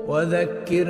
वज़क्किर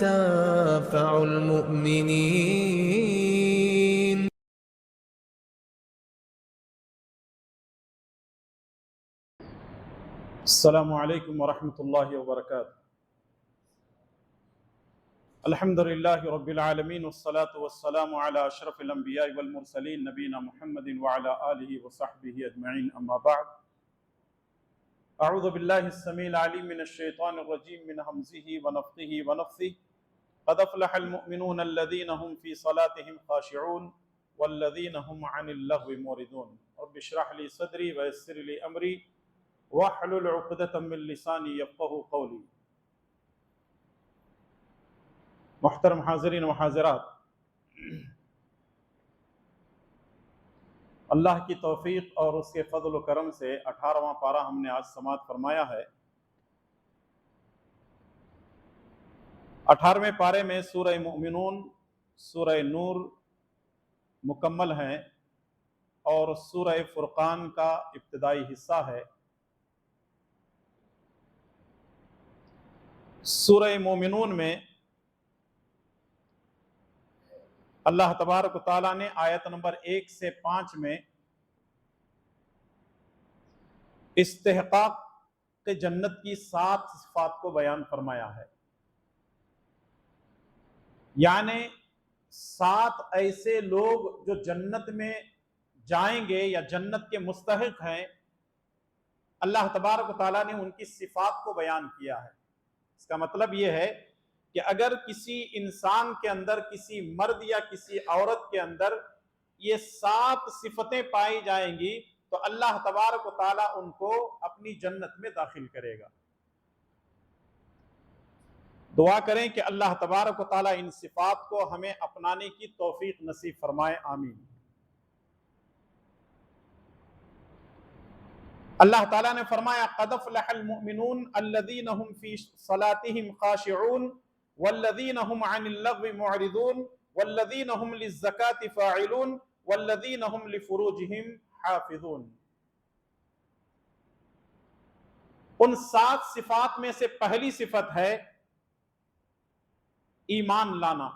तंफ़उल मुअमिनीन। अस्सलामु अलैकुम वरहमतुल्लाहि वबरकातुहू। अल्हम्दुलिल्लाहि रब्बिल आलमीन वस्सलातु वस्सलामु अला अशरफिल अंबियाइ वल मुरसलीन नबीना मुहम्मदिन व अला आलिहि व सहबिहि अजमईन, अम्मा बाद। अऊज़ु बिल्लाहिस समीइल अलीम मिनश शैतानिर रजीम मिन हमज़िहि व नफ़्ख़िहि व नफ़्सिहि। क़द अफ़लहल मुअमिनून अल्लज़ीना हुम फ़ी सलातिहिम ख़ाशिऊन वल्लज़ीना हुम अनिल लग़्वी मुअरिदून। रब्बि इश्रह ली सदरी व यस्सिर ली अमरी वहलुल उक़दतम मिन लिसानी यफ़क़हू क़ौली। मुहतरम हाज़रीन व हाज़िरात, अल्लाह की तौफ़ीक़ और उसके फ़ज़ल व करम से 18वां पारा हमने आज समाअत फरमाया है। 18वें पारे में सूरह मुमिनून, सूरह नूर मुकम्मल हैं और सूरह फ़ुरक़ान का इब्तिदाई हिस्सा है। सूरह मुमिनून में अल्लाह तबारक व तआला ने आयत नंबर 1 से 5 में इस्तिहक़ाक़ के जन्नत की 7 सिफ़ात को बयान फरमाया है। यानी 7 ऐसे लोग जो जन्नत में जाएंगे या जन्नत के मुस्तहिक़ हैं, अल्लाह तबारक व तआला ने उनकी सिफ़ात को बयान किया है। इसका मतलब यह है कि अगर किसी इंसान के अंदर, किसी मर्द या किसी औरत के अंदर ये 7 सिफतें पाई जाएंगी तो अल्लाह तबारक व तआला उनको अपनी जन्नत में दाखिल करेगा। दुआ करें कि अल्लाह तबारक व तआला इन सिफात को हमें अपनाने की तौफीक नसीब फरमाए, आमीन। अल्लाह ताला ने फरमाया, क़द अफ़लहल मुअमिनून अल्लज़ीना हुम फ़ी सलातिहिम ख़ाशिऊन वल्लज़ीना हुम अनिल लग़्वी मुअरिदून वल्लज़ीना हुम लिज़्ज़काति फ़ाइलून वल्लज़ीना हुम लिफ़ुरूजिहिम हाफ़िज़ून। उन 7 सिफात में से पहली सिफत है ईमान लाना।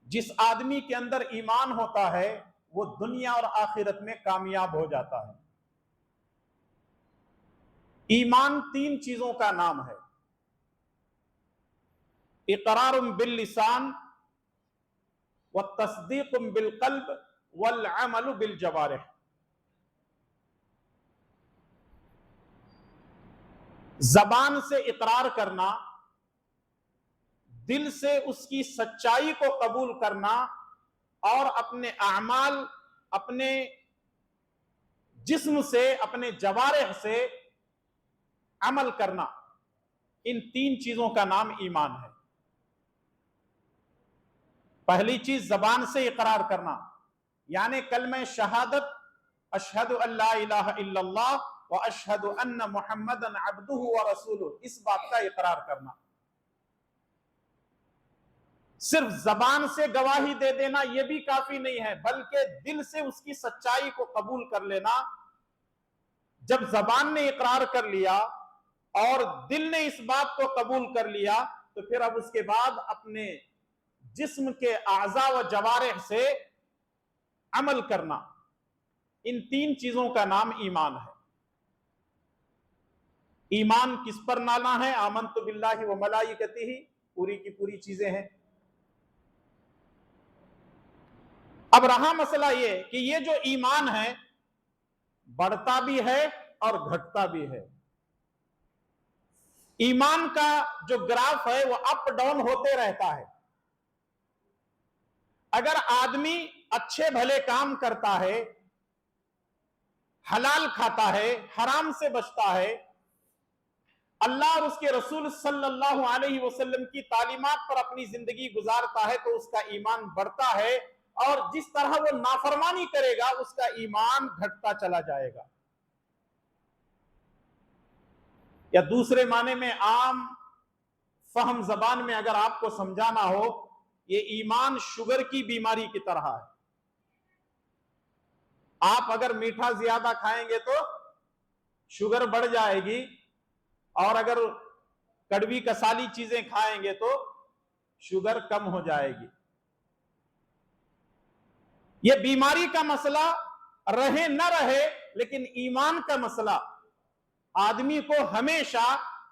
जिस आदमी के अंदर ईमान होता है वो दुनिया और आखिरत में कामयाब हो जाता है। ईमान 3 चीजों का नाम है, इक़रारुम बिल लिसान व तस्दीक़ुम बिल क़ल्ब वल अमलु बिल जवारिह। जबान से इकरार करना, दिल से उसकी सच्चाई को कबूल करना और अपने अमाल, अपने जिस्म से, अपने जवारिह से अमल करना, इन 3 चीजों का नाम ईमान है। पहली चीज जबान से इकरार करना, यानी कलमे शहादत अशहदु अल्ला इलाहा इल्लल्लाह व अशहदु अन्ना मुहम्मदन अब्दुहु व रसूलुहु, इस बात का इकरार करना। सिर्फ जबान से गवाही दे देना यह भी काफी नहीं है, बल्कि दिल से उसकी सच्चाई को कबूल कर लेना। जब जबान ने इकरार कर लिया और दिल ने इस बात को कबूल कर लिया तो फिर अब उसके बाद अपने जिस्म के आज़ा व जवारिह से अमल करना। इन 3 चीजों का नाम ईमान है। ईमान किस पर लाना है? आमन्तु बिल्लाहि व मलाइकतिही, पूरी की पूरी चीजें हैं। अब रहा मसला ये कि ये जो ईमान है बढ़ता भी है और घटता भी है। ईमान का जो ग्राफ है वो अप डाउन होते रहता है। अगर आदमी अच्छे भले काम करता है, हलाल खाता है, हराम से बचता है, अल्लाह और उसके रसूल सल्लल्लाहु अलैहि वसल्लम की तालीमात पर अपनी जिंदगी गुजारता है तो उसका ईमान बढ़ता है, और जिस तरह वो नाफरमानी करेगा उसका ईमान घटता चला जाएगा। या दूसरे माने में आम फहम जबान में अगर आपको समझाना हो, ये ईमान शुगर की बीमारी की तरह है। आप अगर मीठा ज्यादा खाएंगे तो शुगर बढ़ जाएगी, और अगर कड़वी कसाली चीजें खाएंगे तो शुगर कम हो जाएगी। यह बीमारी का मसला रहे न रहे, लेकिन ईमान का मसला, आदमी को हमेशा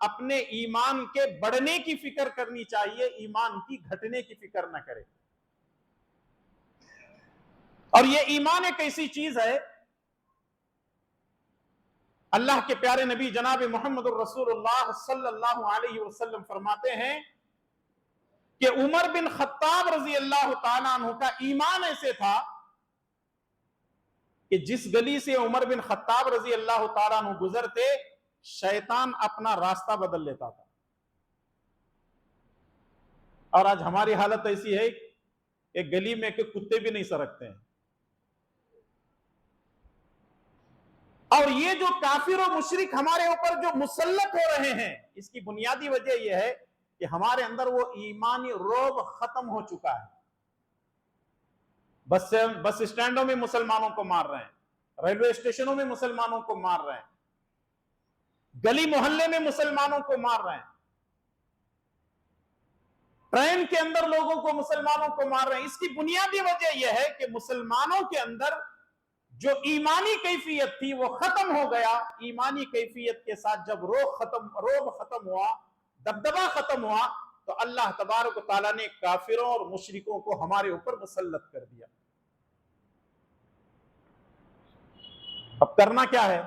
अपने ईमान के बढ़ने की फिक्र करनी चाहिए, ईमान की घटने की फिक्र न करे। और यह ईमान एक ऐसी चीज है, अल्लाह के प्यारे नबी जनाब मोहम्मद रसूलुल्लाह सल्लल्लाहु अलैहि वसल्लम फरमाते हैं कि उमर बिन खत्ताब रजी अल्लाह तआला अन्हु का ईमान ऐसे था कि जिस गली से उमर बिन खत्ताब रजी अल्लाह तआला अन्हु गुजरते, शैतान अपना रास्ता बदल लेता था। और आज हमारी हालत ऐसी है, एक गली में के कुत्ते भी नहीं सरकते हैं। और ये जो काफिर और मुशरिक हमारे ऊपर जो मुसल्लत हो रहे हैं, इसकी बुनियादी वजह यह है कि हमारे अंदर वो ईमानी रोब खत्म हो चुका है। बस स्टैंडों में मुसलमानों को मार रहे हैं, रेलवे स्टेशनों में मुसलमानों को मार रहे हैं, गली मोहल्ले में मुसलमानों को मार रहे हैं, ट्रेन के अंदर लोगों को मुसलमानों को मार रहे हैं। इसकी बुनियादी वजह यह है कि मुसलमानों के अंदर जो ईमानी कैफियत थी वो खत्म हो गया। ईमानी कैफियत के साथ जब रोब खत्म हुआ, दबदबा खत्म हुआ, तो अल्लाह तबारक व तआला ने काफिरों और मुशरिकों को हमारे ऊपर मुसल्लत कर दिया। अब करना क्या है?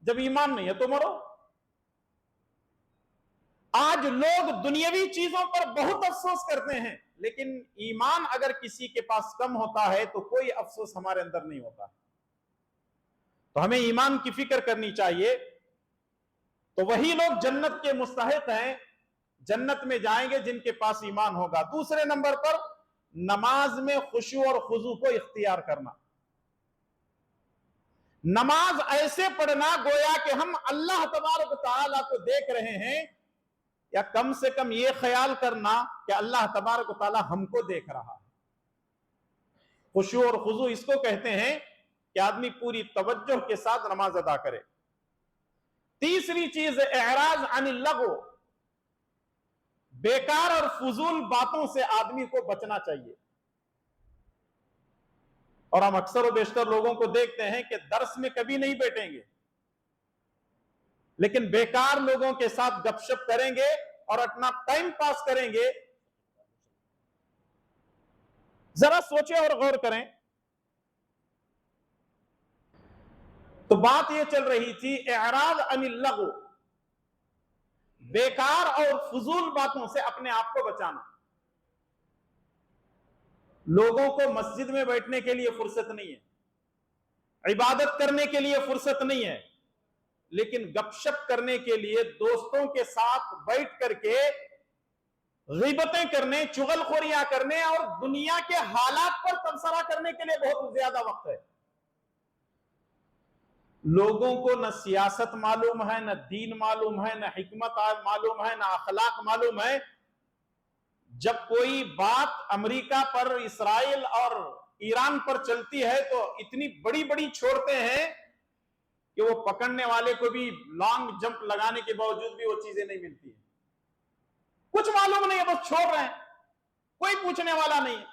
जब ईमान नहीं है तो मरो। आज लोग दुनियावी चीजों पर बहुत अफसोस करते हैं, लेकिन ईमान अगर किसी के पास कम होता है तो कोई अफसोस हमारे अंदर नहीं होता। तो हमें ईमान की फिक्र करनी चाहिए। तो वही लोग जन्नत के मुस्तहिक हैं, जन्नत में जाएंगे जिनके पास ईमान होगा। दूसरे नंबर पर नमाज में खुशू और खुजू को इख्तियार करना। नमाज ऐसे पढ़ना गोया कि हम अल्लाह तबारक तआला को देख रहे हैं, या कम से कम यह ख्याल करना कि अल्लाह तबारक तआला हमको देख रहा है। खुशू और खुजू इसको कहते हैं कि आदमी पूरी तवज्जो के साथ नमाज अदा करे। तीसरी चीज एराज अनिल लगो, बेकार और फजूल बातों से आदमी को बचना चाहिए। और हम अक्सर और बेशतर लोगों को देखते हैं कि दर्स में कभी नहीं बैठेंगे, लेकिन बेकार लोगों के साथ गपशप करेंगे और अपना टाइम पास करेंगे। जरा सोचे और गौर करें। तो बात यह चल रही थी एराज अनिल लगो, बेकार और फजूल बातों से अपने आप को बचाना। लोगों को मस्जिद में बैठने के लिए फुर्सत नहीं है, इबादत करने के लिए फुर्सत नहीं है, लेकिन गपशप करने के लिए, दोस्तों के साथ बैठ करके ग़ीबतें करने, चुगलखोरियां करने और दुनिया के हालात पर तबसरा करने के लिए बहुत ज्यादा वक्त है। लोगों को न सियासत मालूम है, न दीन मालूम है, न हिकमत मालूम है, न अखलाक मालूम है। जब कोई बात अमेरिका पर, इसराइल और ईरान पर चलती है तो इतनी बड़ी बड़ी छोड़ते हैं कि वो पकड़ने वाले को भी लॉन्ग जंप लगाने के बावजूद भी वो चीजें नहीं मिलती है। कुछ मालूम नहीं है, बस छोड़ रहे हैं, कोई पूछने वाला नहीं है।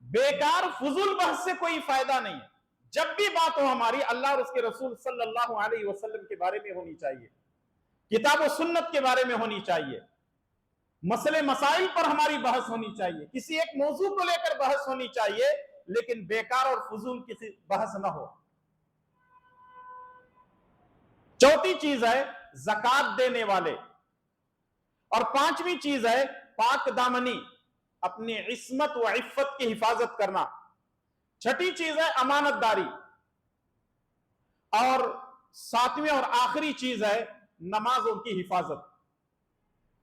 बेकार फजूल बहस से कोई फायदा नहीं है। जब भी बात हो हमारी अल्लाह और उसके रसूल सल्लल्लाहु अलैहि वसल्लम के बारे में होनी चाहिए, किताब और सुन्नत के बारे में होनी चाहिए, मसले मसाइल पर हमारी बहस होनी चाहिए, किसी एक मौजू को लेकर बहस होनी चाहिए, लेकिन बेकार और फजूल किसी बहस ना हो। चौथी चीज है ज़कात देने वाले, और पांचवी चीज है पाक दामनी, अपनी इस्मत व इफ्फत की हिफाजत करना। छठी चीज है अमानतदारी, और सातवीं और आखिरी चीज है नमाजों की हिफाजत।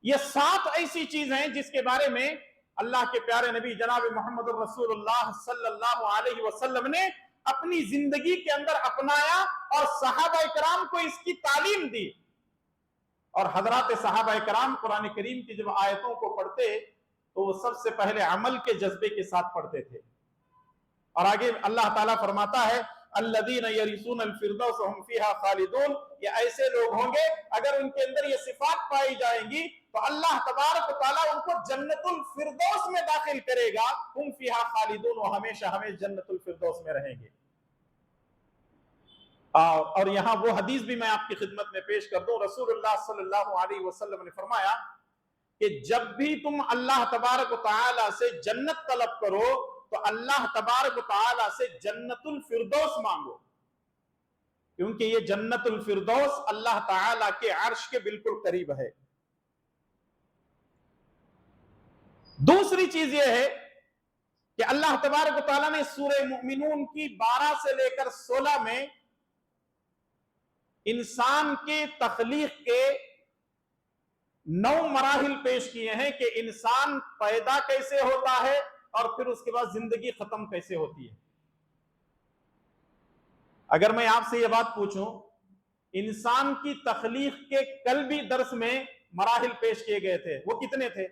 ये 7 ऐसी चीज हैं जिसके बारे में अल्लाह के प्यारे नबी जनाब मोहम्मद रसूलुल्लाह सल्लल्लाहु अलैहि वसल्लम ने अपनी जिंदगी के अंदर अपनाया और सहाबा इकराम को इसकी तालीम दी। और हजरात सहाबा इकराम कुरान करीम की जब आयतों को पढ़ते तो वो सबसे पहले अमल के जज्बे के साथ पढ़ते थे। और आगे अल्लाह ताला फरमाता है अल्लज़ीना यरिसूनल फिरदौस हुम फीहा खालिदून, ये ऐसे लोग होंगे अगर उनके अंदर ये सिफात पाई जाएंगी तो अल्लाह तबारक व तआला उनको जन्नतुल फिरदौस में दाखिल करेगा। हुम फीहा खालिदून, वो हमेशा हमेशा जन्नतुल फिरदौस में रहेंगे। और यहां वो हदीस भी मैं आपकी खिदमत में पेश कर दूं। रसूलुल्लाह सल्लल्लाहु अलैहि वसल्लम ने फरमाया कि जब भी तुम अल्लाह तबारक व तआला से जन्नत तलब करो तो अल्लाह तबारक व तआला से जन्नतुल फिरदौस मांगो, क्योंकि ये जन्नतुल फिरदौस अल्लाह ताला के अर्श के बिल्कुल करीब है। दूसरी चीज यह है कि अल्लाह तबारक व तआला ने सूरह मुमिनून की 12 से लेकर 16 में इंसान के तख्लीक के 9 मराहिल पेश किए हैं कि इंसान पैदा कैसे होता है और फिर उसके बाद जिंदगी खत्म कैसे होती है। अगर मैं आपसे यह बात पूछूं, इंसान की तख्लीक के कल भी दर्स में मराहिल पेश किए गए थे, वो कितने थे?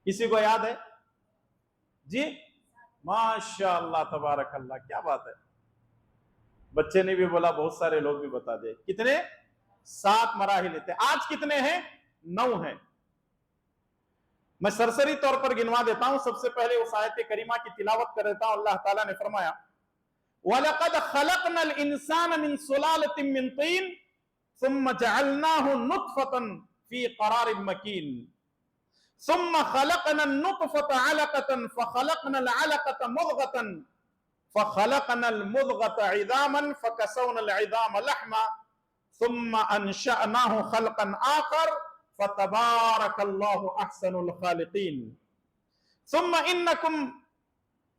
किसी को याद है जी? माशाअल्लाह तबारक अल्लाह, क्या बात है। बच्चे ने भी बोला, बहुत सारे लोग भी बता दे। कितने? 7 मराहिल थे। आज कितने हैं? 9 हैं। मैं सरसरी तौर पर गिनवा देता हूं। सबसे पहले उस आयत करीमा की तिलावत कर देता हूं। अल्लाह ताला ने फरमाया, वलक़द खलक़नल इंसान मिन सुलालतिन मिन तीन सुम्मा जअलनाहु नुत्फ़तन फ़ी क़रारिन मकीन सुम्मा खलक़नन नुत्फ़ता अलक़तन फ़खलक़नल अलक़ता मुज़ग़तन फ़खलक़नल मुज़ग़ता इज़ामन फ़कसवनल इज़ाम लहमा सुम्मा अंशअनाहु खल्क़न आख़र फ़तबारकल्लाहु अहसनुल ख़ालिक़ीन सुम्मा इन्नकुम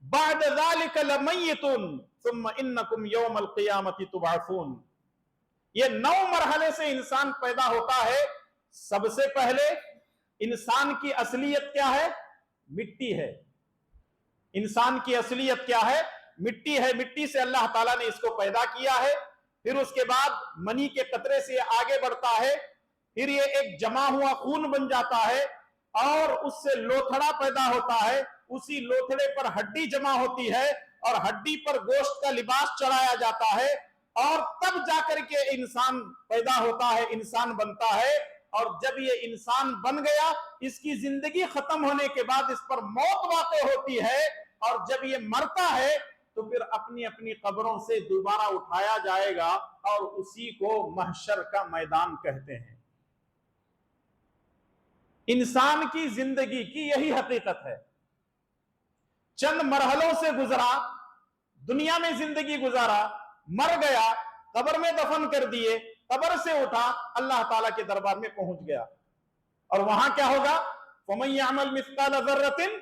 बाद ज़ालिका लमय्यतुन सुम्मा इन्नकुम यौमल क़ियामति तुबअसून। ये 9 मरहले से इंसान पैदा होता है। सबसे पहले इंसान की असलियत क्या है? मिट्टी है। इंसान की असलियत क्या है? मिट्टी है। मिट्टी से अल्लाह ताला ने इसको पैदा किया है। फिर उसके बाद मनी के कतरे से आगे बढ़ता है, फिर ये एक जमा हुआ खून बन जाता है और उससे लोथड़ा पैदा होता है। उसी लोथड़े पर हड्डी जमा होती है और हड्डी पर गोश्त का लिबास चढ़ाया जाता है और तब जाकर के इंसान पैदा होता है, इंसान बनता है। और जब ये इंसान बन गया, इसकी जिंदगी खत्म होने के बाद इस पर मौत वाक़ई होती है और जब ये मरता है तो फिर अपनी अपनी कब्रों से दोबारा उठाया जाएगा और उसी को महशर का मैदान कहते हैं। इंसान की जिंदगी की यही हकीकत है। चंद मरहलों से गुजरा, दुनिया में जिंदगी गुजारा, मर गया, कब्र में दफन कर दिए, कब्र से उठा, अल्लाह ताला के दरबार में पहुंच गया। और वहां क्या होगा? वमन यअमल मिस्काल ज़र्रतिन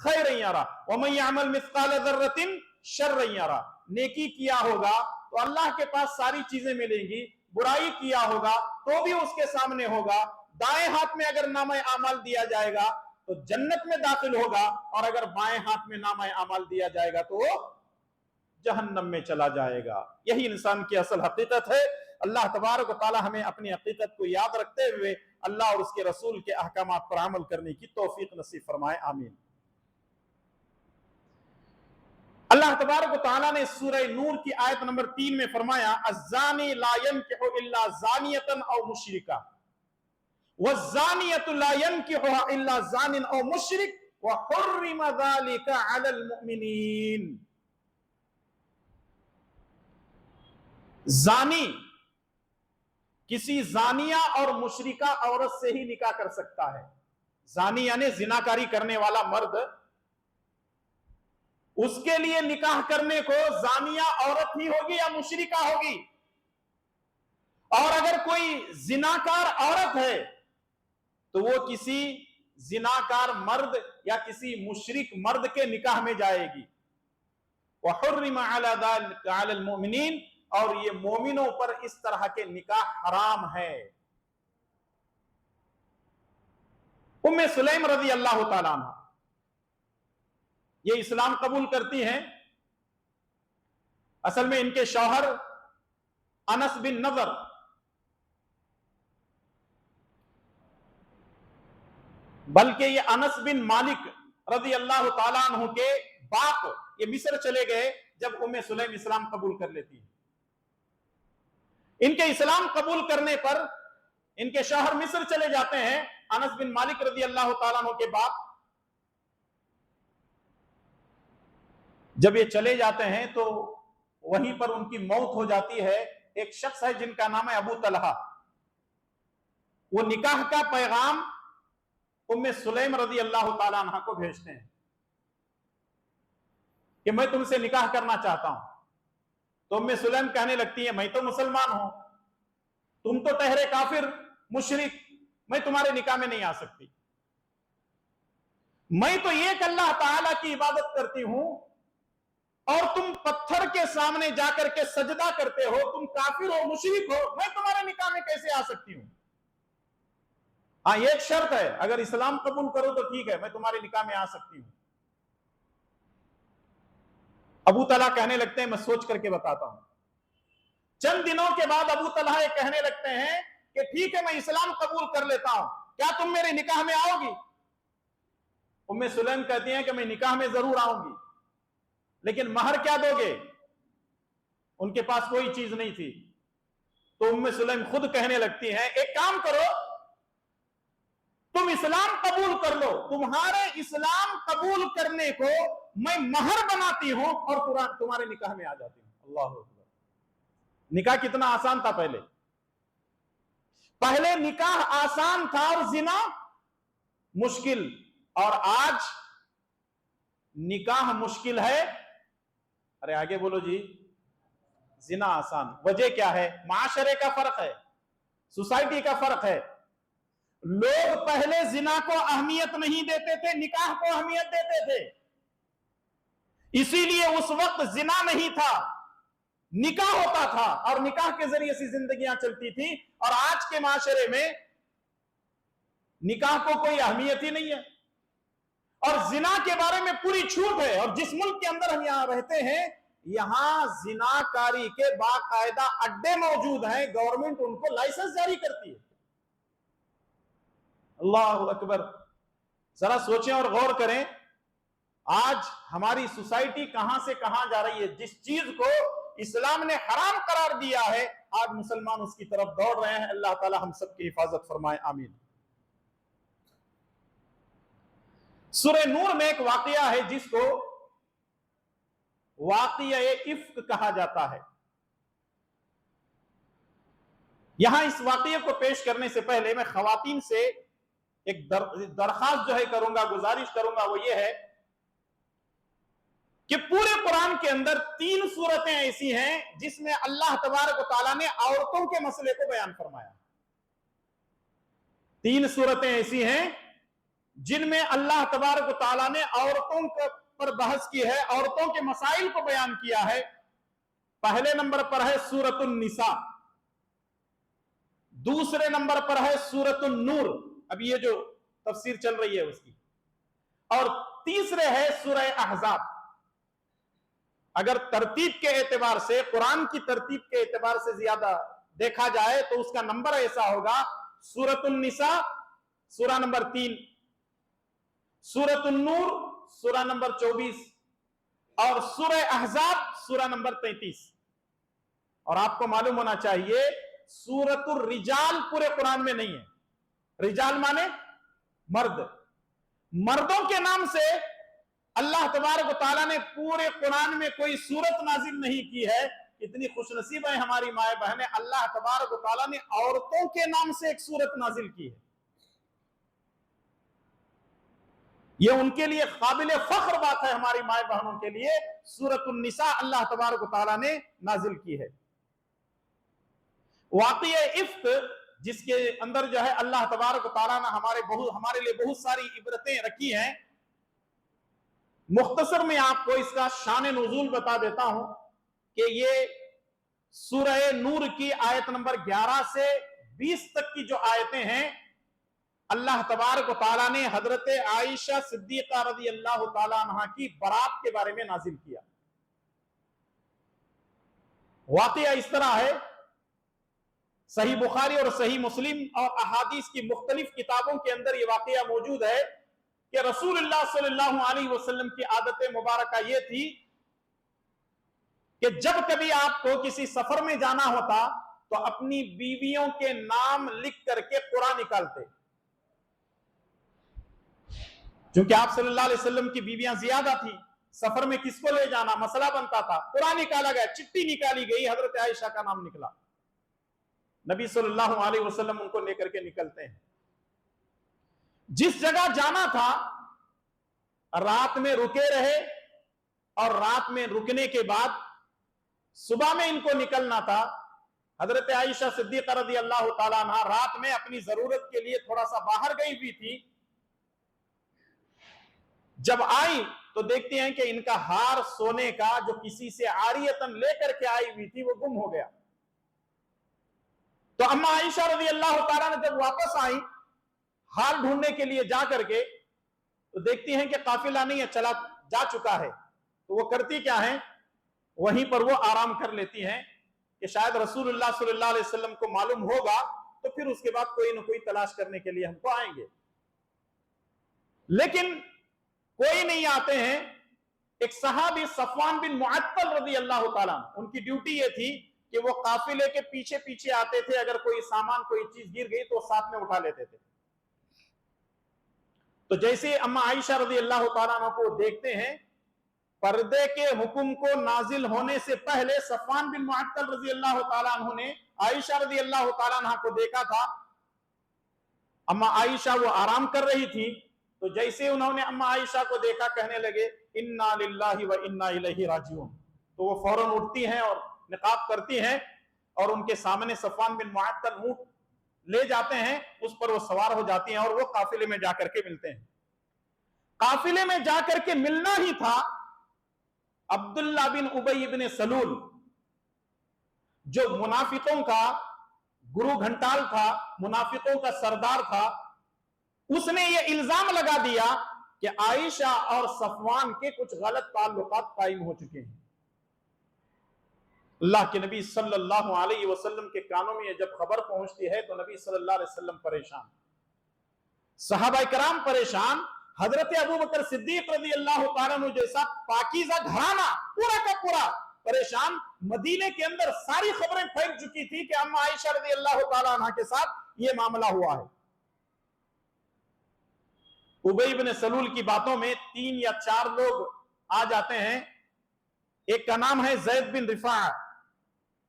खैरन यरा वमन यअमल मिस्काल ज़र्रतिन शर्रन यरा। नेकी किया होगा तो अल्लाह के पास सारी चीजें मिलेंगी, बुराई किया होगा तो भी उसके सामने होगा। दाएं हाथ में अगर नामा आमाल दिया जाएगा तो जन्नत में दाखिल होगा और अगर बाएं हाथ में नामा आमाल दिया जाएगा तो जहन्नम में चला जाएगा। यही इंसान की असल हकीकत है। अल्लाह तबारक व तआला हमें अपनी हकीकत को याद रखते हुए अल्लाह और उसके रसूल के अहकामात पर अमल करने की तौफीक नसीब फरमाए, आमीन। अल्लाह तबारक व तआला ने सूरह नूर की आयत नंबर 3 में फरमाया, अज़्ज़ानी ला यनकिहु इल्ला ज़ानियतन औ मुशरिका वज़्ज़ानियतु ला यनकिहुहा इल्ला ज़ानिन औ मुशरिक व हुर्रिम ज़ालिका अलल मुमिनीन। जानी किसी जानिया और मुशरिका औरत से ही निकाह कर सकता है। जानी यानी जिनाकारी करने वाला मर्द, उसके लिए निकाह करने को जानिया औरत ही होगी या मुशरिका होगी। और अगर कोई जिनाकार औरत है तो वो किसी जिनाकार मर्द या किसी मुशरिक मर्द के निकाह में जाएगी। वहुर्रिम अला ज़ालिका अलल मुमिनीन, और ये मोमिनों पर इस तरह के निकाह हराम है। उम्मे सुलैम रज़ी अल्लाह ताला अन्हा ये इस्लाम कबूल करती हैं। असल में इनके शौहर अनस बिन नज़र बल्कि ये अनस बिन मालिक रज़ी अल्लाह ताला अन्हु के बाप ये मिस्र चले गए जब उम्मे सुलैम इस्लाम कबूल कर लेती है। इनके इस्लाम कबूल करने पर इनके शहर मिस्र चले जाते हैं। अनस बिन मालिक रजी अल्लाह तआला अन्हु के बाद जब ये चले जाते हैं तो वहीं पर उनकी मौत हो जाती है। एक शख्स है जिनका नाम है अबू तलहा, वो निकाह का पैगाम उम्मे सुलैम रजी अल्लाह तआला अन्हा को भेजते हैं कि मैं तुमसे निकाह करना चाहता हूं। तो उम्मे सुलैम कहने लगती है, मैं तो मुसलमान हूं, तुम तो ठहरे काफिर मुशरिक, मैं तुम्हारे निकाह में नहीं आ सकती। मैं तो एक अल्लाह ताला की इबादत करती हूं और तुम पत्थर के सामने जाकर के सजदा करते हो, तुम काफिर हो, मुशरिक हो, मैं तुम्हारे निकाह में कैसे आ सकती हूं? हाँ, एक शर्त है, अगर इस्लाम कबूल करो तो ठीक है, मैं तुम्हारे निकाह में आ सकती हूं। अबू तलहा कहने लगते हैं, मैं सोच करके बताता हूं। चंद दिनों के बाद अबू तलहा कहने लगते हैं कि ठीक है, मैं इस्लाम कबूल कर लेता हूं, क्या तुम मेरे निकाह में आओगी? उम्मे सुलैम कहती हैं कि मैं निकाह में जरूर आऊंगी, लेकिन महर क्या दोगे? उनके पास कोई चीज नहीं थी। तो उम्मे सुलैम खुद कहने लगती हैं, एक काम करो, तुम इस्लाम कबूल कर लो, तुम्हारे इस्लाम कबूल करने को मैं महर बनाती हूं और तुम्हारे निकाह में आ जाती हूं। अल्लाह अकबर। निकाह कितना आसान था पहले। पहले निकाह आसान था और जिना मुश्किल, और आज निकाह मुश्किल है, अरे आगे बोलो जी, जिना आसान। वजह क्या है? माशरे का फर्क है, सोसाइटी का फर्क है। लोग पहले जिना को अहमियत नहीं देते थे, निकाह को अहमियत देते थे। इसीलिए उस वक्त जिना नहीं था, निकाह होता था और निकाह के जरिए से जिंदगियां चलती थी। और आज के माशरे में निकाह को कोई अहमियत ही नहीं है और जिना के बारे में पूरी छूट है। और जिस मुल्क के अंदर हम यहां रहते हैं, यहां जिनाकारी के बाकायदा अड्डे मौजूद हैं, गवर्नमेंट उनको लाइसेंस जारी करती है। अल्लाह अकबर। जरा सोचें और गौर करें, आज हमारी सोसाइटी कहां से कहां जा रही है। जिस चीज को इस्लाम ने हराम करार दिया है, आज मुसलमान उसकी तरफ दौड़ रहे हैं। अल्लाह ताला हम सबकी हिफाजत फरमाए, आमीन। सूरह नूर में एक वाकया है जिसको वाकया इफ्क कहा जाता है। यहां इस वाकये को पेश करने से पहले मैं खवातीन से एक दरखास्त जो है करूंगा, गुजारिश करूंगा, वो ये है कि पूरे कुरान के अंदर 3 सूरतें ऐसी हैं जिसमें अल्लाह तबारक व तआला ने औरतों के मसले को बयान फरमाया। 3 सूरतें ऐसी हैं जिनमें अल्लाह तबारक व तआला ने औरतों पर बहस की है, औरतों के मसाइल को बयान किया है। पहले नंबर पर है सूरतुन निसा, दूसरे नंबर पर है सूरतुन नूर, अभी ये जो तफसीर चल रही है उसकी, और तीसरे है सूरह अहज़ाब। अगर तरतीब के एतबार से, कुरान की तरतीब के एतबार से ज्यादा देखा जाए तो उसका नंबर ऐसा होगा, सूरतुन निसा सूरा नंबर 3, सूरतुन नूर सूरा नंबर 24 और सूरह अहज़ाब सूरा नंबर 33। और आपको मालूम होना चाहिए सूरतुर रिजाल पूरे कुरान में नहीं है। रिजाल माने मर्द, मर्दों के नाम से अल्लाह तबारक व तआला ने पूरे कुरान में कोई सूरत नाजिल नहीं की है। इतनी खुशनसीब है हमारी माए बहनें, अल्लाह तबारक व तआला ने औरतों के नाम से एक सूरत नाजिल की है। ये उनके लिए काबिल फख्र बात है, हमारी माए बहनों के लिए सूरतुन निसा अल्लाह तबारक व तआला ने नाजिल की है। वाक़िया इफ्क जिसके अंदर जो है अल्लाह तबारक व तआला ने हमारे लिए बहुत सारी इबरतें रखी हैं। मुख्तसर में आपको इसका शान नुज़ूल बता देता हूं कि ये सूरह नूर की आयत नंबर 11 से 20 तक की जो आयतें हैं, अल्लाह तबारक व तआला ने हजरत आयशा सिद्दीक़ा रज़ी अल्लाह तआला अन्हा की बरात के बारे में नाजिल किया। वाक़िया इस तरह है, सही बुखारी और सही मुस्लिम और अहादीस की मुख्तलिफ किताबों के अंदर यह वाक़या मौजूद है कि रसूलुल्लाह सल्लल्लाहु अलैहि वसल्लम की आदत मुबारका ये थी कि जब कभी आपको किसी सफर में जाना होता तो अपनी बीवियों के नाम लिख करके कुरान निकालते, क्योंकि आप सल्लल्लाहु अलैहि वसल्लम की बीवियां ज्यादा थी, सफर में किसको ले जाना मसला बनता था, कुरान निकाला गया, चिट्ठी निकाली गई, हजरत आयशा का नाम निकला, नबी सल्लल्लाहु अलैहि वसल्लम उनको लेकर के निकलते हैं। जिस जगह जाना था रात में रुके रहे, और रात में रुकने के बाद सुबह में इनको निकलना था। हजरत आयशा सिद्दीक़ा रज़ियल्लाहु ताला अन्हा रात में अपनी जरूरत के लिए थोड़ा सा बाहर गई हुई थी। जब आई तो देखते हैं कि इनका हार सोने का जो किसी से आरियतन लेकर के आई हुई थी वो गुम हो गया। तो अम्मा आयशा रज़ियल्लाहु ताला ने जब वापस आई हार ढूंढने के लिए जा करके, तो देखती हैं कि काफिला नहीं है, चला जा चुका है। तो वो करती क्या है, वहीं पर वो आराम कर लेती हैं कि शायद रसूलुल्लाह सल्लल्लाहु अलैहि वसल्लम को मालूम होगा तो फिर उसके बाद कोई ना कोई तलाश करने के लिए हमको आएंगे। लेकिन कोई नहीं आते हैं। एक सहाबी सफवान बिन मुअत्तल रज़ियल्लाहु ताला, उनकी ड्यूटी ये थी कि वो काफिले के पीछे पीछे आते थे, अगर कोई सामान कोई चीज गिर गई तो साथ में उठा लेते थे। तो जैसे अम्मा आयशा रज़ियल्लाहु ताला अन्हा को देखते हैं, पर्दे के हुक्म को नाजिल होने से पहले सफवान बिन मुअत्तल रज़ियल्लाहु ताला अन्हु ने आयशा रज़ियल्लाहु ताला अन्हा को देखा था। अम्मा आयशा वो आराम कर रही थी, तो जैसे उन्होंने अम्मा आयशा को देखा कहने लगे इन्ना लिल्लाहि व इन्ना इलैहि राजिऊन। तो वो फौरन उठती हैं और निकाब करती हैं और उनके सामने सफवान बिन मुअत्तल ऊंट ले जाते हैं, उस पर वो सवार हो जाती हैं और वो काफिले में जाकर के मिलते हैं। काफिले में जाकर के मिलना ही था अब्दुल्ला बिन उबई बिन सलूल, जो मुनाफिकों का गुरु घंटाल था, मुनाफिकों का सरदार था। उसने ये इल्जाम लगा दिया कि आयशा और सफवान के कुछ गलत ताल्लुकात कायम हो चुके हैं। अल्लाह के नबी सल्लल्लाहु अलैहि वसल्लम के कानों में जब खबर पहुंचती है तो नबी सल्लल्लाहु अलैहि वसल्लम परेशान, सहाबा कराम परेशान, हजरत अबू बकर सिद्दीक रज़ियल्लाहु ताला अन्हु जैसा पाकीज़ा घराना पूरा का पूरा परेशान। मदीने के अंदर सारी खबरें फैल चुकी थी कि अम्मा आयशा रज़ियल्लाहु ताला अन्हा के साथ यह मामला हुआ है। उबई बिन सलूल की बातों में 3 या 4 लोग आ जाते हैं। एक का नाम है ज़ैद बिन रिफा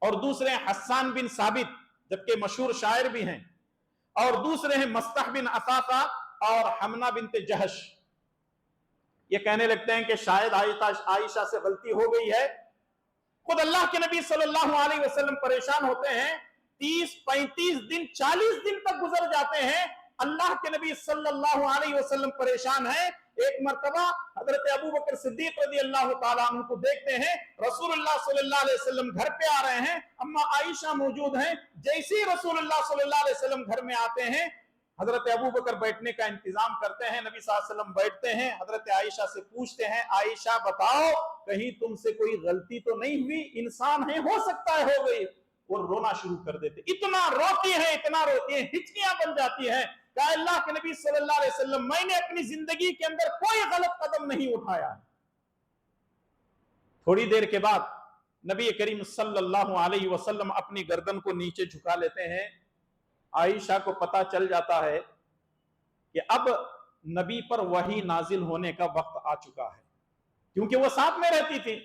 और दूसरे हस्सान बिन साबित, जबकि मशहूर शायर भी हैं, और दूसरे हैं मस्तह बिन असाफा और हमना बिनते जहश। ये कहने लगते हैं कि शायद आयशा से गलती हो गई है। खुद अल्लाह के नबी सल्लल्लाहु अलैहि वसल्लम परेशान होते हैं। 30-35 दिन 40 दिन तक गुजर जाते हैं, अल्लाह के नबी सल्लल्लाहु अलैहि वसल्लम परेशान है। एक मर्तबा हजरत अबू बकर सिद्दीक रज़ियल्लाहु ताला अन्हु को देखते हैं, रसूलुल्लाह सल्लल्लाहु अलैहि वसल्लम घर पे आ रहे हैं, अम्मा आयशा मौजूद हैं। जैसे ही रसूलुल्लाह सल्लल्लाहु अलैहि वसल्लम घर में आते हैं, हजरत अबू बकर बैठने का इंतजाम करते हैं, नबी सल्लल्लाहु अलैहि वसल्लम बैठते हैं, हजरत आयशा से पूछते हैं, आयशा बताओ कहीं तुमसे कोई गलती तो नहीं हुई, इंसान है, हो सकता है हो गई। वो रोना शुरू कर देते, इतना रोती है, इतना रोती है, हिचकियां बन जाती है। कहा अल्लाह के नबी सल्लल्लाहु अलैहि वसल्लम, मैंने अपनी जिंदगी के अंदर कोई गलत कदम नहीं उठाया। थोड़ी देर के बाद नबी करीम सल्लल्लाहु अलैहि वसल्लम अपनी गर्दन को नीचे झुका लेते हैं। आयशा को पता चल जाता है कि अब नबी पर वही नाजिल होने का वक्त आ चुका है, क्योंकि वो साथ में रहती थी।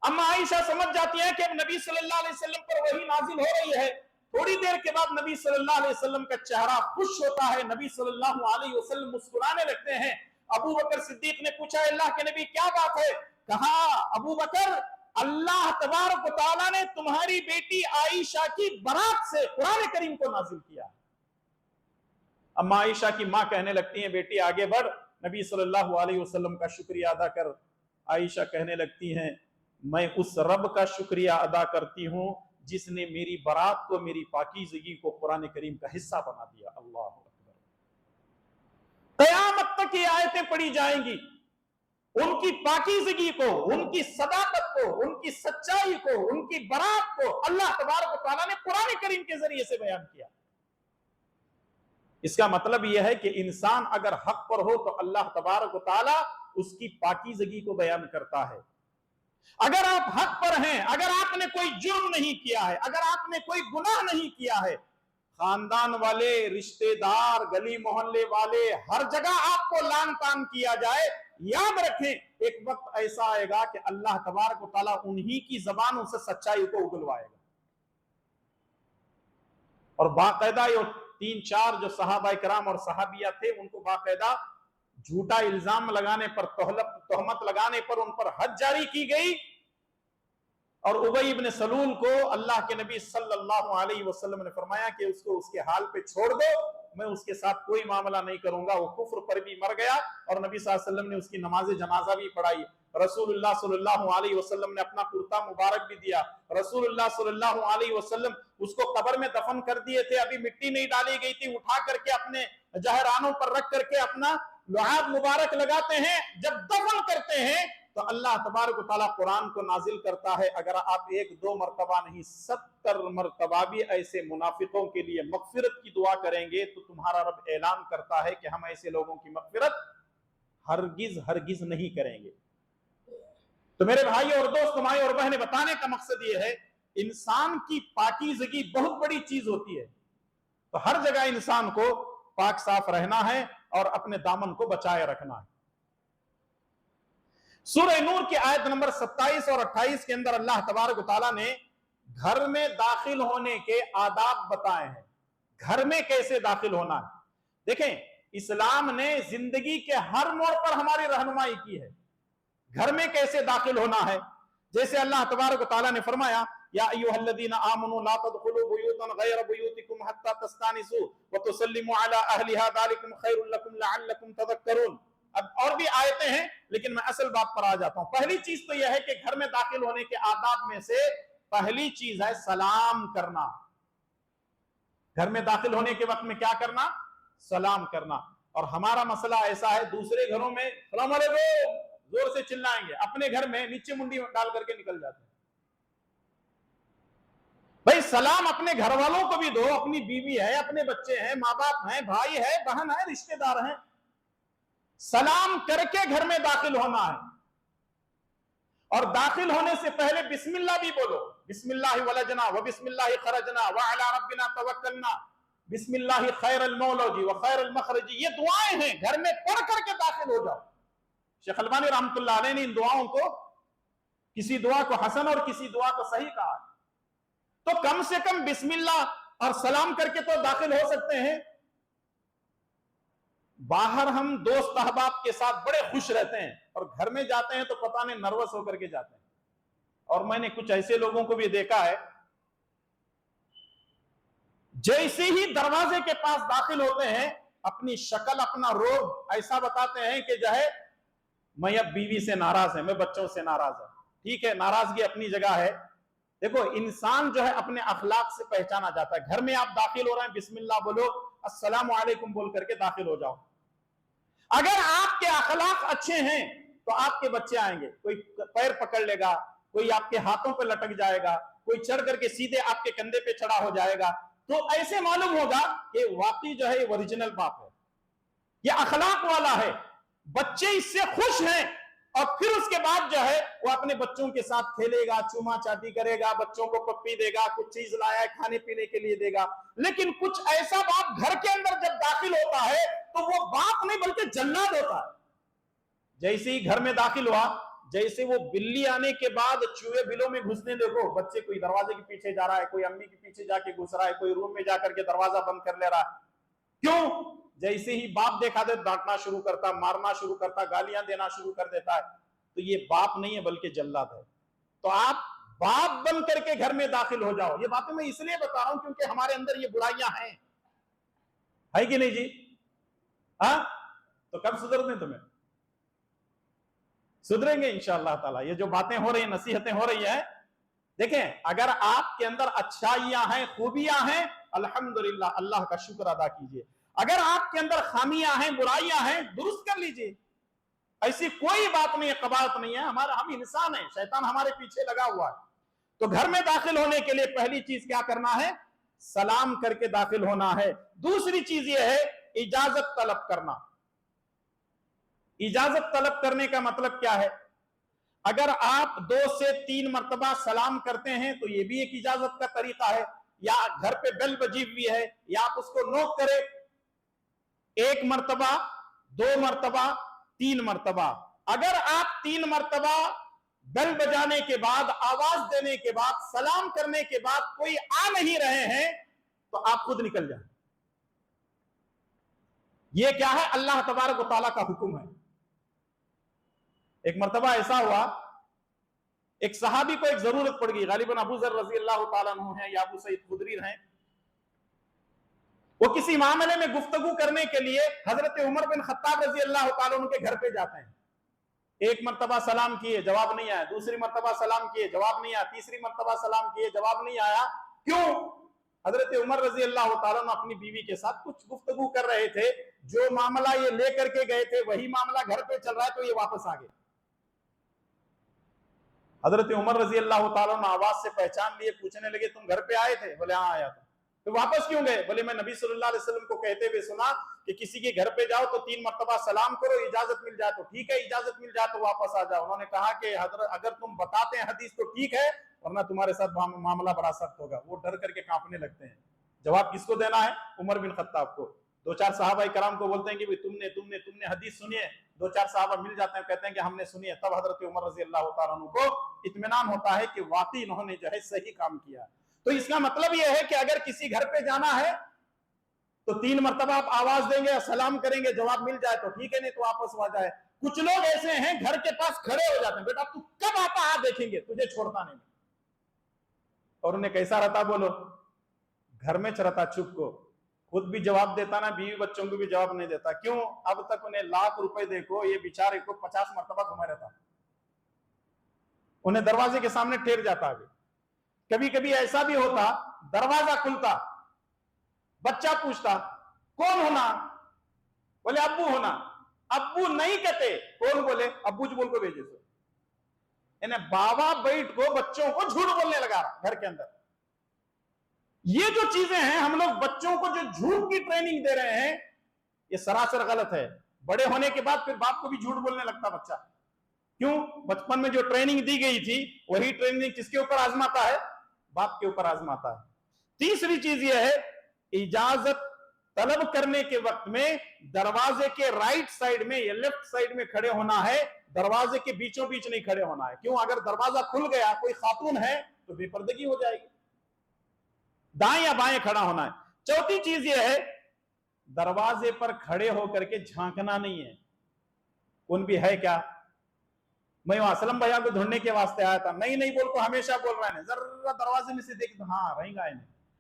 अम्मा आयशा समझ जाती है कि अब नबी सल्लल्लाहु अलैहि वसल्लम पर वही नाजिल हो रही है। थोड़ी देर के बाद नबी सल्लल्लाहु अलैहि वसल्लम का चेहरा खुश होता है, नबी सल्लल्लाहु अलैहि वसल्लम मुस्कुराने लगते हैं। अबू बकर सिद्दीक ने पूछा, अल्लाह के नबी क्या बात है? कहा, अबू बकर, अल्लाह तबारक व तआला ने तुम्हारी बेटी आयशा की बरात से कुरान करीम को नाजिल किया। अम्मा आयशा की मां कहने लगती हैं, बेटी आगे बढ़, नबी सल्लल्लाहु अलैहि वसल्लम का शुक्रिया अदा कर। आयशा कहने लगती हैं, मैं उस रब का शुक्रिया अदा करती हूं जिसने मेरी बारात को, मेरी पाकीज़गी को कुरान करीम का हिस्सा बना दिया। अल्लाह अकबर। क़यामत तक ये आयतें पढ़ी जाएंगी, उनकी पाकीज़गी को, उनकी सदाकत को, उनकी सच्चाई को, उनकी बारात को अल्लाह तबारक व तआला ने कुरान करीम के जरिए से बयान किया। इसका मतलब यह है कि इंसान अगर हक पर हो तो अल्लाह तबारक व तआला उसकी पाकीज़गी को बयान करता है। अगर आप हक पर हैं, अगर आपने कोई जुर्म नहीं किया है, अगर आपने कोई गुनाह नहीं किया है, खानदान वाले, रिश्तेदार, गली मोहल्ले वाले, हर जगह आपको लान तान किया जाए, याद रखें एक वक्त ऐसा आएगा कि अल्लाह तबारक व तआला उन्हीं की जबानों से सच्चाई को उगलवाएगा। और बाकायदा ये 3-4 जो सहाबा इकराम और सहाबिया थे, उनको बाकायदा झूठा इल्जाम लगाने पर, तोहमत लगाने पर उन पर हद जारी की गई। और उबई इब्न सलूल को अल्लाह के नबी सल्लल्लाहु अलैहि वसल्लम ने फरमाया कि उसको उसके हाल पे छोड़ दो, मैं उसके साथ कोई मामला नहीं करूंगा। वो कुफ्र पर भी मर गया और नबी सल्लल्लाहु अलैहि वसल्लम ने उसकी नमाज जनाजा भी पढ़ाई। रसूलुल्लाह सल्लल्लाहु अलैहि वसल्लम ने अपना कुर्ता मुबारक भी दिया। रसूलुल्लाह सल्लल्लाहु अलैहि वसल्लम उसको कब्र में दफन कर दिए थे, अभी मिट्टी नहीं डाली गई थी, उठा करके अपने जहरानों पर रख करके अपना लुआब मुबारक लगाते हैं। जब दफन करते हैं तो अल्लाह तबारक व तआला कुरान को नाजिल करता है, अगर आप 1-2 मरतबा नहीं 70 मरतबा भी ऐसे मुनाफिकों के लिए मगफिरत की दुआ करेंगे तो तुम्हारा रब ऐलान करता है कि हम ऐसे लोगों की मगफिरत हरगिज हरगिज नहीं करेंगे। तो मेरे भाई और दोस्त, माए और बहनें, बताने का मकसद यह है, इंसान की पाकीज़गी बहुत बड़ी चीज होती है। तो हर जगह इंसान को पाक साफ रहना है और अपने दामन को बचाए रखना है। सूरह नूर की आयत नंबर 27 और 28 के अंदर अल्लाह तबारक व तआला ने घर में दाखिल होने के आदाब बताए हैं। घर में कैसे दाखिल होना है। देखें, इस्लाम ने जिंदगी के हर मोड़ पर हमारी रहनुमाई की है। घर में कैसे दाखिल होना है, जैसे अल्लाह तबारक व तआला ने फरमाया, या अय्युहल्लज़ीना आमनू ला तदखुलू बुयूतन गैर बुयूतिकुम हत्ता तस्तानिसू व तुसल्लिमू अला अहलिहा ज़ालिकुम खैरुल लकुम लअल्लकुम तज़क्करून। अब और भी आयतें हैं, लेकिन मैं असल बात पर आ जाता हूं। पहली चीज तो यह है कि घर में दाखिल होने के आदाब में से पहली चीज है सलाम करना। घर में दाखिल होने के वक्त में क्या करना? सलाम करना। और हमारा मसला ऐसा है, दूसरे घरों में सलाम अलैकुम जोर से चिल्लाएंगे, अपने घर में नीचे मुंडी डाल करके निकल जाते हैं। भाई सलाम अपने घर वालों को भी दो, अपनी बीवी है, अपने बच्चे हैं, माँ बाप हैं, भाई है, बहन है, रिश्तेदार हैं, सलाम करके घर में दाखिल होना है। और दाखिल होने से पहले बिस्मिल्लाह भी बोलो, बिस्मिल्लाहि वलजना व बिस्मिल्लाहि खरजना व अला रब्बिना तवक्कलना बिस्मिल्लाहि खैरुल मौलजी व खैरुल मखरजी। ये दुआएं हैं, घर में पढ़ करके दाखिल हो जाओ। शेख अलबानी रहमतुल्लाह अलैह ने इन दुआओं को, किसी दुआ को हसन और किसी दुआ को सही कहा। तो कम से कम बिस्मिल्लाह और सलाम करके तो दाखिल हो सकते हैं। बाहर हम दोस्त अहबाब के साथ बड़े खुश रहते हैं और घर में जाते हैं तो पता नहीं नर्वस होकर के जाते हैं। और मैंने कुछ ऐसे लोगों को भी देखा है, जैसे ही दरवाजे के पास दाखिल होते हैं अपनी शक्ल, अपना रोब ऐसा बताते हैं कि जो है मैं अब बीवी से नाराज है, मैं बच्चों से नाराज है। ठीक है, नाराजगी अपनी जगह है। देखो, इंसान जो है अपने अखलाक से पहचाना जाता है। घर में आप दाखिल हो रहे हैं, बिस्मिल्लाह बोलो, अस्सलामु अलैकुम बोल करके दाखिल हो जाओ। अगर आपके अखलाक अच्छे हैं तो आपके बच्चे आएंगे, कोई पैर पकड़ लेगा, कोई आपके हाथों पे लटक जाएगा, कोई चढ़ करके सीधे आपके कंधे पे चढ़ा हो जाएगा। तो ऐसे मालूम होगा कि वाकई जो है ओरिजिनल बाप है, ये अखलाक वाला है। बच्चे इससे खुश हैं और फिर उसके बाद जो है वो अपने बच्चों के साथ खेलेगा, चूमा चाटी करेगा, बच्चों को पप्पी देगा, कुछ चीज लाया है खाने पीने के लिए देगा। लेकिन कुछ ऐसा बाप घर के अंदर जब दाखिल होता है तो वो बाप नहीं बल्कि जन्नत होता है। जैसे ही घर में दाखिल हुआ, जैसे वो बिल्ली आने के बाद चूहे बिलों में घुसने, देखो बच्चे कोई दरवाजे के पीछे जा रहा है, कोई अम्मी के पीछे जाके घुस रहा है, कोई रूम में जाकर के दरवाजा बंद कर ले रहा है। क्यों? जैसे ही बाप देखा दे डांटना शुरू करता, मारना शुरू करता, गालियां देना शुरू कर देता है। तो ये बाप नहीं है बल्कि जल्लाद है। तो आप बाप बन करके घर में दाखिल हो जाओ। ये बातें मैं इसलिए बता रहा हूं क्योंकि हमारे अंदर ये बुराइयां हैं, है कि नहीं जी? हाँ, तो कब सुधरने तुम्हें? सुधरेंगे इंशाअल्लाह ताला। ये जो बातें हो रही हैं, नसीहतें हो रही है, देखें अगर आपके अंदर अच्छाइयां हैं, खूबियां हैं, अल्हम्दुलिल्लाह, अल्लाह का शुक्र अदा कीजिए। अगर आपके अंदर खामियां हैं, बुराइयां हैं, दुरुस्त कर लीजिए। ऐसी कोई बात नहीं है, कबात नहीं है। हम इंसान हैं, शैतान हमारे पीछे लगा हुआ है। तो घर में दाखिल होने के लिए पहली चीज क्या करना है? सलाम करके दाखिल होना है। दूसरी चीज यह है इजाजत तलब करना। इजाजत तलब करने का मतलब क्या है? अगर आप 2 से 3 मर्तबा सलाम करते हैं तो ये भी एक इजाजत का तरीका है। या घर पे बेल बजी हुई है या आप उसको नोक करें, 1 मर्तबा, 2 मर्तबा, 3 मर्तबा। अगर आप 3 मर्तबा बेल बजाने के बाद, आवाज देने के बाद, सलाम करने के बाद कोई आ नहीं रहे हैं तो आप खुद निकल जाए। यह क्या है? अल्लाह तबारक व तआला का हुक्म है। एक मर्तबा ऐसा हुआ, एक सहाबी को एक जरूरत पड़ गई, गालिबन अबू ज़र रज़ी अल्लाह तआला अन्हु हैं या अबू सईद खुदरी हैं। वो किसी मामले में गुफ्तगू करने के लिए हजरत उमर बिन खत्ताब रज़ी अल्लाह तआला अन्हु के घर पे जाते हैं। एक मर्तबा सलाम किए, जवाब नहीं आया। दूसरी मर्तबा सलाम किए, जवाब नहीं आया। तीसरी मर्तबा सलाम किए, जवाब नहीं आया। क्यों? हजरत उमर रज़ी अल्लाह तआला अन्हु अपनी बीवी के साथ कुछ गुफ्तगू कर रहे थे। जो मामला ये लेकर के गए थे वही मामला घर पे चल रहा है, तो ये वापस आ गए। हजरत उमर रजी अल्लाह तआला ने आवाज से पहचान लिए, पूछने लगे तुम घर पे आए थे? बोले हाँ आया था। तो वापस क्यों गए? बोले मैं नबी सल्लल्लाहु अलैहि वसल्लम को कहते हुए सुना कि किसी के घर पे जाओ तो 3 मर्तबा सलाम करो, इजाजत मिल जाए तो ठीक है, इजाजत मिल जाए तो वापस आ जाओ। उन्होंने कहा कि हजरत अगर तुम बताते हैं हदीस तो ठीक है, वरना तुम्हारे साथ मामला बड़ा सख्त होगा। वो डर करके कांपने लगते हैं। जवाब किसको देना है? उमर बिन खत्ताब को। 2-4 सहाबा कराम को बोलते हैं कि भाई तुमने तुमने तुमने हदीस सुनी है। 2-4 सहाबा मिल जाते हैं, कहते हैं कि हमने सुनी है। तब हजरत उमर रजी अल्लाह तआला अन्हु को इत्मीनान होता है कि वाकई इन्होंने जो है सही काम किया। तो इसका मतलब यह है कि अगर किसी घर पे जाना है तो 3 मर्तबा आप आवाज देंगे, सलाम करेंगे, जवाब मिल जाए तो ठीक है, नहीं तो वापस आ जाए। कुछ लोग ऐसे हैं घर के पास खड़े हो जाते हैं, बेटा तू कब आता है देखेंगे, तुझे छोड़ता नहीं। और उन्हें कैसा रहता बोलो? घर में चरता चुप को, खुद भी जवाब देता ना, बीवी बच्चों को भी जवाब नहीं देता। क्यों? अब तक उन्हें लाख रुपए देखो, ये बेचारे को 50 मर्तबा घुमा रहता, उन्हें दरवाजे के सामने टेर जाता। अभी कभी कभी ऐसा भी होता, दरवाजा खुलता, बच्चा पूछता कौन होना? बोले अब्बू होना। अब्बू नहीं कहते, कौन? बोले अब्बू बोल को भेजे। इन्हें बाबा बैठ को बच्चों को झूठ बोलने लगा घर के अंदर। ये जो चीजें हैं, हम लोग बच्चों को जो झूठ की ट्रेनिंग दे रहे हैं, ये सरासर गलत है। बड़े होने के बाद फिर बाप को भी झूठ बोलने लगता बच्चा। क्यों? बचपन में जो ट्रेनिंग दी गई थी वही ट्रेनिंग किसके ऊपर आजमाता है? बाप के ऊपर आजमाता है। तीसरी चीज यह है, इजाजत तलब करने के वक्त में दरवाजे के राइट साइड में या लेफ्ट साइड में खड़े होना है, दरवाजे के बीचों बीच नहीं खड़े होना है। क्यों? अगर दरवाजा खुल गया, कोई खातून है तो बेपर्दगी हो जाएगी। दाएं या बाएं खड़ा होना है। चौथी चीज यह है, दरवाजे पर खड़े होकर के झांकना नहीं है। कौन भी है क्या? मैं असलम भैया को ढूंढने के वास्ते आया था, नहीं नहीं बोल को हमेशा बोल रहा है, जरा दरवाजे में से देख, हाँ रहेगा।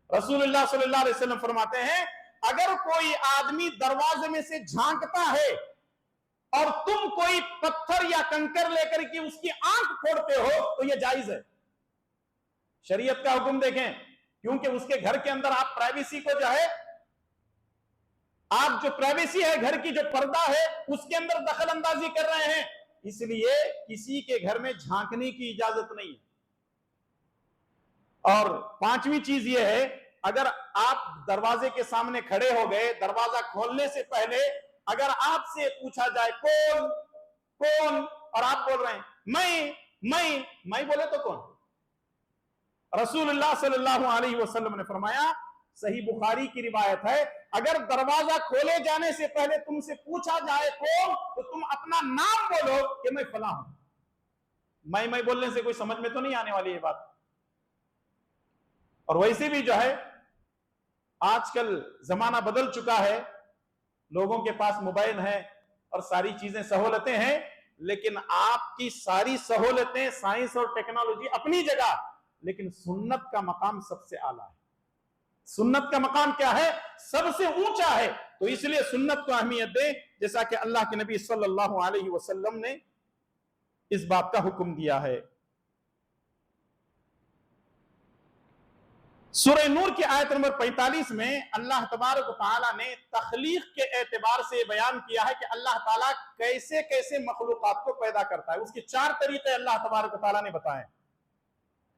रसूलुल्लाह सल्लल्लाहु अलैहि वसल्लम फरमाते हैं, अगर कोई आदमी दरवाजे में से झांकता है और तुम कोई पत्थर या कंकर लेकर के उसकी आंख फोड़ते हो तो यह जायज है। शरीयत का हुक्म देखें, क्योंकि उसके घर के अंदर आप प्राइवेसी को जो है, आप जो प्राइवेसी है घर की, जो पर्दा है, उसके अंदर दखल अंदाजी कर रहे हैं। इसलिए किसी के घर में झांकने की इजाजत नहीं है। और 5वीं चीज यह है, अगर आप दरवाजे के सामने खड़े हो गए, दरवाजा खोलने से पहले अगर आपसे पूछा जाए कौन कौन, और आप बोल रहे हैं मैं बोले तो कौन? रसूलुल्लाह सल्लल्लाहु अलैहि वसल्लम ने फरमाया, सही बुखारी की रिवायत है, अगर दरवाजा खोले जाने से पहले तुमसे पूछा जाए कौन, तो तुम अपना नाम बोलो कि मैं फला हूं। मैं बोलने से कोई समझ में तो नहीं आने वाली ये बात। और वैसे भी जो है, आजकल जमाना बदल चुका है, लोगों के पास मोबाइल है और सारी चीजें सहूलतें हैं, लेकिन आपकी सारी सहूलतें, साइंस और टेक्नोलॉजी अपनी जगह, लेकिन सुन्नत का मकाम सबसे आला है। सुन्नत का मकाम क्या है? सबसे ऊंचा है। तो इसलिए सुन्नत को अहमियत दें, जैसा कि अल्लाह के नबी सल्लल्लाहु अलैहि वसल्लम ने इस बात का हुक्म दिया है। सूरह नूर की आयत नंबर 45 में अल्लाह तबारक व तआला ने तख्लीक के एतबार से बयान किया है कि अल्लाह ताला कैसे कैसे मखलूकात को पैदा करता है। उसके 4 तरीके अल्लाह तबारक व तआला ने बताए।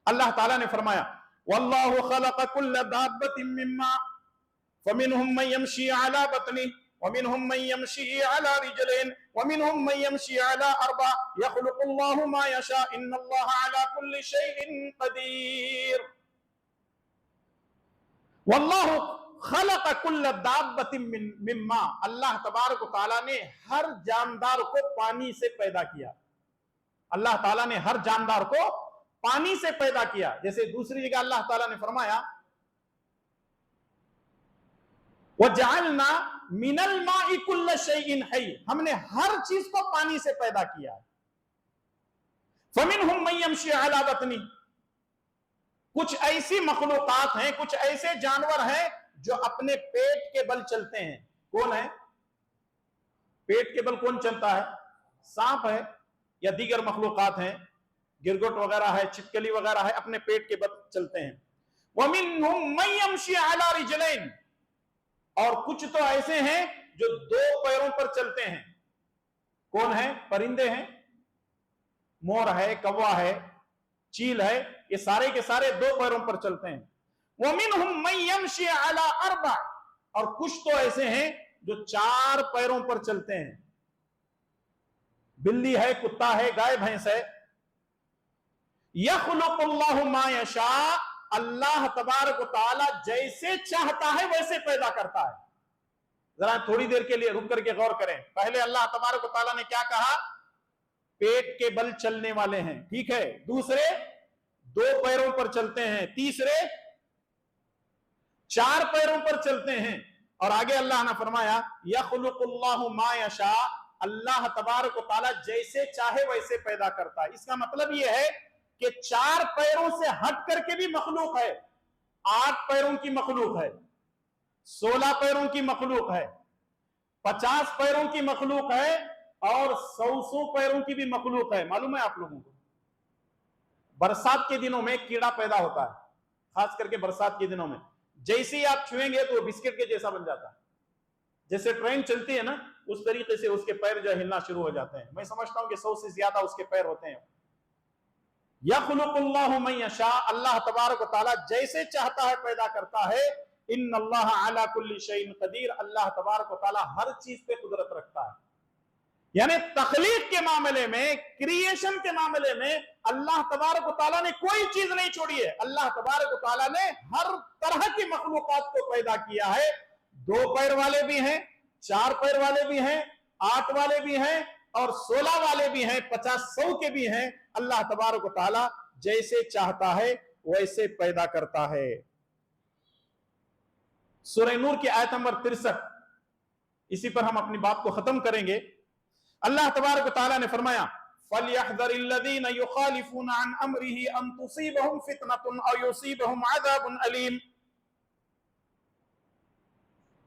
अल्लाह ताला ने फरमाया, वल्लाहु खलक़ कुल्ल दाब्बतिन मिम्मा फमिनहुम मन यमशी अला बतनी वमिनहुम मन यमशी अला रिजलैन वमिनहुम मन यमशी अला अर्बा यखलुकुल्लाहु मा यशा इन्नल्लाहा अला कुल्ली शैइन कदीर वल्लाहु खलक कुल्ल दाब्बतिन मिम्मा। अल्लाह तबारक व तआला ने हर जानदार को पानी से पैदा किया। अल्लाह ताला ने हर जानदार को पानी से पैदा किया। जैसे दूसरी जगह अल्लाह ताला ने फरमाया वजअलना मिनल माइ कुल्ल शैइन हय्य, हमने हर चीज को पानी से पैदा किया। फमिनहुम मन यमशी अला बतनी, कुछ ऐसी मखलूकात हैं, कुछ ऐसे जानवर हैं जो अपने पेट के बल चलते हैं। कौन है? पेट के बल कौन चलता है? सांप है या दीगर मखलूकात हैं, गिरगुट वगैरह है, छिपकली वगैरह है, अपने पेट के बल चलते हैं। वमिनहुम मन यमशी अला रिजलैन, और कुछ तो ऐसे हैं जो दो पैरों पर चलते हैं। कौन है? परिंदे हैं, मोर है, कौवा है, चील है, ये सारे के सारे दो पैरों पर चलते हैं। वमिनहुम मन यमशी अला अर्बा, और कुछ तो ऐसे हैं जो चार पैरों पर चलते हैं। बिल्ली है, कुत्ता है, गाय भैंस है। यखलुकुल्लाहु मा यशा, अल्लाह तबारक व तआला जैसे चाहता है वैसे पैदा करता है। जरा थोड़ी देर के लिए रुक करके गौर करें। पहले अल्लाह तबारक व तआला ने क्या कहा? पेट के बल चलने वाले हैं, ठीक है। दूसरे दो पैरों पर चलते हैं, तीसरे चार पैरों पर चलते हैं, और आगे अल्लाह ने फरमाया यखलुकुल्लाहु मा यशा, अल्लाह तबारक व तआला जैसे चाहे वैसे पैदा करता है। इसका मतलब यह है कि चार पैरों से हट करके भी मखलूक है, 8 पैरों की मखलूक है, 16 पैरों की मखलूक है, 50 पैरों की मखलूक है, और 100 पैरों की भी मखलूक है। मालूम है आप लोगों को, बरसात के दिनों में कीड़ा पैदा होता है, खास करके बरसात के दिनों में। जैसे ही आप छुएंगे तो वो बिस्किट के जैसा बन जाता है। जैसे ट्रेन चलती है ना, उस तरीके से उसके पैर जो हिलना शुरू हो जाते हैं। मैं समझता हूं कि 100 से ज्यादा उसके पैर होते हैं। यखलुकुल्लाहु मन यशा, अल्लाह तबारक व तआला जैसे चाहता है पैदा करता है। इन्नल्लाहा अला कुल्ली शैइन कदीर, अल्लाह तबारक व तआला हर चीज पे कुदरत रखता है। यानी तखलीक के मामले में, क्रिएशन के मामले में अल्लाह तबारक व तआला ने कोई चीज नहीं छोड़ी है। अल्लाह तबारक व तआला ने हर तरह की मखलूकात को पैदा किया है। 2 पैर वाले भी हैं, 4 पैर वाले भी हैं, 8 वाले भी हैं, और 16 वाले भी हैं, 50-100 के भी हैं। अल्लाह तबारक व तआला जैसे चाहता है वैसे पैदा करता है। सूरह नूर की आयत नंबर 63, इसी पर हम अपनी बात को खत्म करेंगे। अल्लाह तबारक व तआला ने फरमाया फलयहज़रिल्लज़ीना युखालिफूना अन अम्रिही अन तुसीबहुम फितनतुन औ युसीबहुम अज़ाबुन अलीम।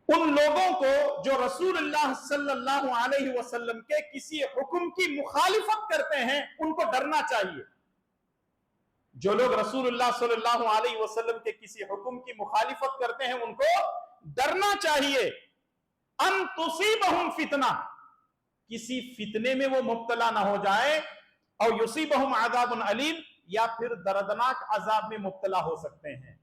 उन लोगों को जो रसूलुल्लाह सल्लल्लाहु अलैहि वसल्लम के किसी हुक्म की मुखालिफत करते हैं, उनको डरना चाहिए। जो लोग रसूलुल्लाह सल्लल्लाहु अलैहि वसल्लम के किसी हुक्म की मुखालिफत करते हैं, उनको डरना चाहिए। अन तुसीबहुम फितना, किसी फितने में वो मुब्तला ना हो जाए, और युसीबहुम अज़ाबुन अलीम, या फिर दर्दनाक अजाब में मुब्तला हो सकते हैं।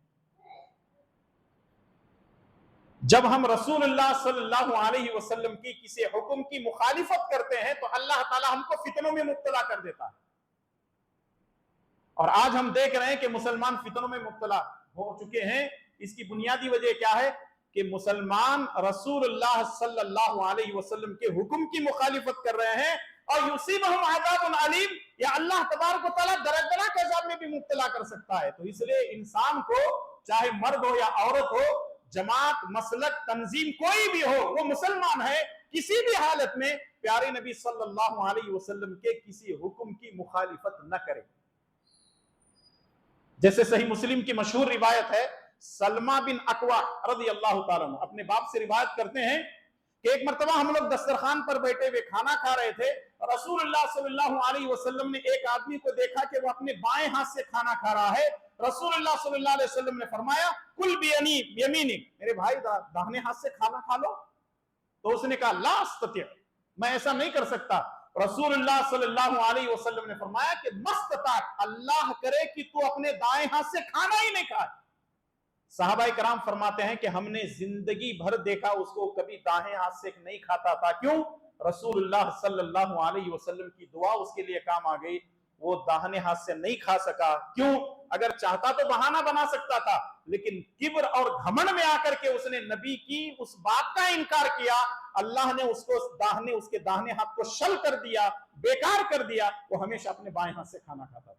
जब हम रसूलुल्लाह सल्लल्लाहु अलैहि वसल्लम की किसी हुक्म की मुखालिफत करते हैं तो अल्लाह ताला हमको फितनों में मुब्तला कर देता है। और आज हम देख रहे हैं कि मुसलमान फितनों में मुब्तला हो चुके हैं। इसकी बुनियादी वजह क्या है कि मुसलमान रसूलुल्लाह सल्लल्लाहु अलैहि वसल्लम के हुक्म की मुखालिफत कर रहे हैं, और युसीबहुम अज़ाबुन अलीम, या अल्लाह तबारक व तआला दर्दनाक अज़ाब में भी मुब्तला कर सकता है। तो इसलिए इंसान को, चाहे मर्द हो या औरत हो, जमात, मसलक, तंजीम कोई भी हो, वो मुसलमान है, किसी भी हालत में प्यारे नबी सल्लल्लाहु अलैहि वसल्लम के किसी हुक्म की मुखालिफत न करे। जैसे सही मुस्लिम की मशहूर रिवायत है, सलमा बिन अकवा रज़ी अल्लाह ताला अन्हु अपने बाप से रिवायत करते हैं कि एक मर्तबा हम लोग दस्तरखान पर बैठे हुए खाना खा रहे थे। रसूलुल्लाह सल्लल्लाहु अलैहि वसल्लम ने एक आदमी को देखा कि वो अपने बाएं हाथ से खाना खा रहा है। रसूलुल्लाह सल्लल्लाहु अलैहि वसल्लम ने फरमाया कुल बियमीनिक, मेरे भाई दाहिने हाथ से खाना खा लो। तो उसने कहा ला अस्तती, मैं ऐसा नहीं कर सकता। रसूलुल्लाह सल्लल्लाहु अलैहि वसल्लम ने फरमाया कि मस्तता, अल्लाह करे कि तू अपने दाएं हाथ से खाना ही नहीं खाए, साहबाए कराम फरमाते हैं कि हमने जिंदगी भर देखा उसको कभी दाहिने हाथ से नहीं खाता था। क्यों? रसूलुल्लाह सल्लल्लाहु अलैहि वसल्लम की दुआ उसके लिए काम आ गई, वो दाहिने हाथ से नहीं खा सका। क्यों? अगर चाहता तो बहाना बना सकता था, लेकिन किब्र और घमंड में आकर के उसने नबी की उस बात का इनकार किया। अल्लाह ने उसके दाहिने हाथ को शल कर दिया, बेकार कर दिया। वो हमेशा अपने बाएं हाथ से खाना खाता था।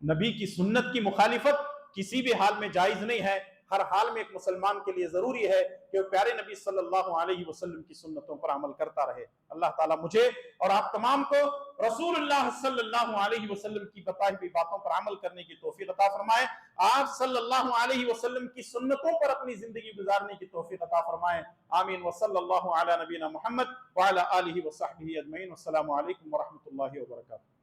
नबी की सुन्नत की मुखालिफत किसी भी हाल में जायज नहीं है। हर हाल में एक मुसलमान के लिए जरूरी है कि वो प्यारे नबी सल्लल्लाहु अलैहि वसल्लम की सुन्नतों पर अमल करता रहे। अल्लाह ताला मुझे और आप तमाम को रसूलुल्लाह सल्लल्लाहु अलैहि वसल्लम की बताई हुई बातों पर अमल करने की तौफीक अता फरमाए। आप सल्लल्लाहु अलैहि वसल्लम की सुन्नतों पर अपनी जिंदगी गुजारने की तौफीक अता फरमाए। आमीन। व सल्लल्लाहु अला नबीना मुहम्मद व अला आलिहि व सहबिहि अजमईन। अस्सलामु अलैकुम व रहमतुल्लाहि व बरकातुहू।